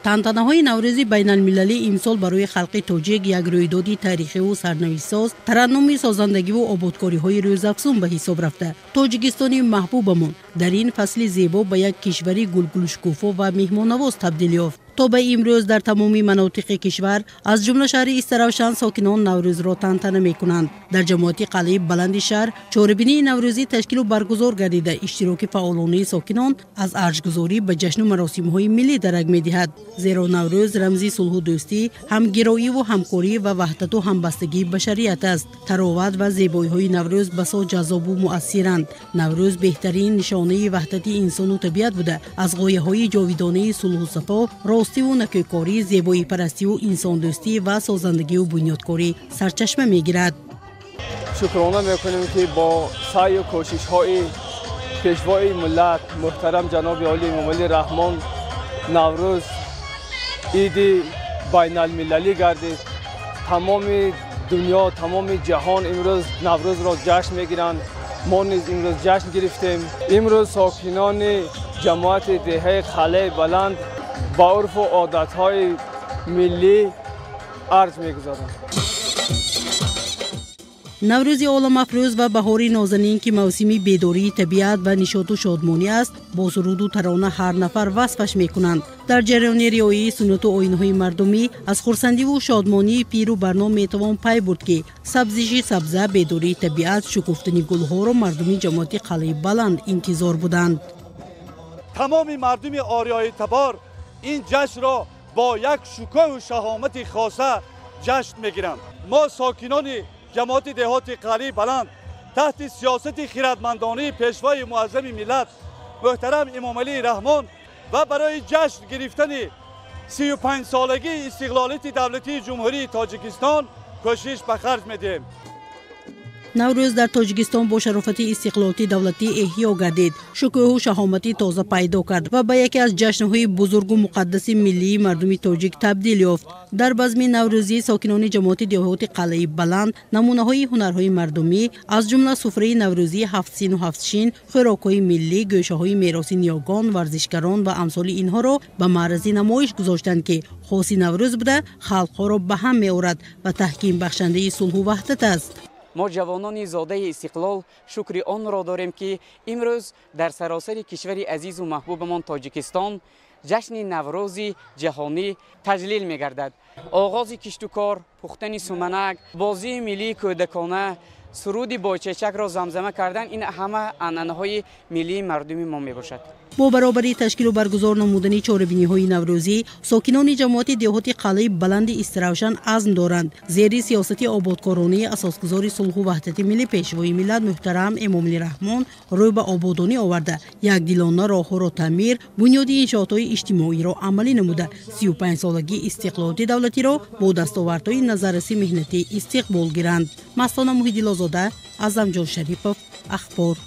тантанаҳои наврӯзи байналмилалӣ имсол барои халқи тоҷик як рӯйдоди таърихиву сарнависсоз, тараннуми созандагиву ободкориҳои рӯзафзун ба ҳисоб рафта. Тоҷикистони маҳбубамон дар ин фасли зебо ба як кишвари гулгулшукуфо ва меҳмоннавоз табдил ёфт. То ба имрӯз дар тамоми манотиқи кишвар аз ҷумла шаҳри Истаравшан сокинон Наврӯзро тантана мекунанд. Дар ҷамоати қалъаи баланди шаҳр чорабинии наврӯзӣ ташкилу баргузор гардида иштироки фаъолонаи сокинон аз арҷгузорӣ ба ҷашну маросимҳои миллӣ дарак медиҳад. Зеро Наврӯз рамзи сулҳу дӯстӣ, ҳамгироиву ҳамкорӣ ва ваҳдату ҳамбастагии башарият аст. Тароват ва зебоиҳои Наврӯз басо ҷаззобу муассиранд. Наврӯз беҳтарин нишонаи ваҳдати инсону табиат буда, аз ғояҳои ҷовидонаи сулҳу сафо, ростиву накӯкорӣ, зебоипарастиву инсондӯстӣ ва созандагиву бунёдкорӣ сарчашма мегирад. шукрона мекунем ки бо саъю кӯшишҳои пешвои миллат муҳтарам ҷаноби Олӣ Эмомалӣ Раҳмон Наврӯз иди байналмилалӣ гардид. Тамоми дунё, тамоми ҷаҳон имрӯз Наврӯзро ҷашн мегиранд. мо низ имрӯз ҷашн гирифтем. имрӯз сокинони ҷамоати деҳаи Қалъаи Баланд با عرف و عادت‌های ملی عرض می‌گذارم. наврӯзи оламафрӯз ва баҳори нозанин ки мавсими бедории табиат ва нишоту шодмонӣ аст, бо суруду тарона ҳар нафар васфаш мекунанд. дар ҷараёни риояи суннату оинҳои мардумӣ аз хурсандиву шодмонии пиру барном метавон пай бурд ки сабзиши сабза, бедории табиат, шукуфтани гулҳоро мардуми ҷамоати Қалъаи Баланд интизор буданд. тамоми мардуми ориёи табор این جشن را با یک شکوه و شهامت خاصه جشن میگیرند. ما ساکنان جماعت دهات قلعه بلند تحت سیاست خردمندانه پیشوای معظم ملت محترم امامعلی رحمان و برای جشن گرفتن 35 سالگی استقلالیت دولتی جمهوری تاجیکستان کوشش به خرج میدیم. наврӯз дар тоҷикистон бо шарофати истиқлолияти давлатӣ эҳё гардид, шукӯҳу шаҳомати тоза пайдо кард ва ба яке аз ҷашнҳои бузургу муқаддаси миллии мардуми тоҷик табдил ёфт. дар базми наврӯзӣ сокинони ҷамоати деҳоти Қалъаи Баланд намунаҳои ҳунарҳои мардумӣ аз ҷумла суфраи наврӯзӣ ҳафтсину ҳафтшин, хӯрокҳои миллӣ, гӯшаҳои мероси ниёгон, варзишгарон ва амсоли инҳоро ба маърази намоиш гузоштанд ки хоси Наврӯз буда халқҳоро ба ҳам меорад ва таҳкимбахшандаи сулҳу ваҳдат аст. ما جوانان زاده استقلال شکر آن را داریم که امروز در سراسر کشور عزیز و محبوبمان تاجیکستان جشن نوروز جهانی تجلیل می گردد. آغاز کشت و کار، پختن سومنک، بازی ملی کودکانه، سرود با چچک را زمزمه کردن، این همه عنعنه‌های ملی مردمی ما می باشد. бо баробари ташкилу баргузор намудани чорабиниҳои наврӯзӣ сокинони ҷамоати деҳоти Қалъаи Баланди Истаравшан азм доранд зери сиёсати ободкоронии асосгузори сулҳу ваҳдати миллӣ пешвои миллат муҳтарам Эмомалӣ Раҳмон рӯй ба ободонӣ оварда, якдилона роҳҳоро таъмир, бунёди иншоотҳои иҷтимоиро амалӣ намуда 35 солаги истиқлолияти давлатиро бо дастовардҳои назарраси меҳнатӣ истиқбол гиранд. Мастона Муҳиддилозода, Азамҷон Шарипов, Ахбор.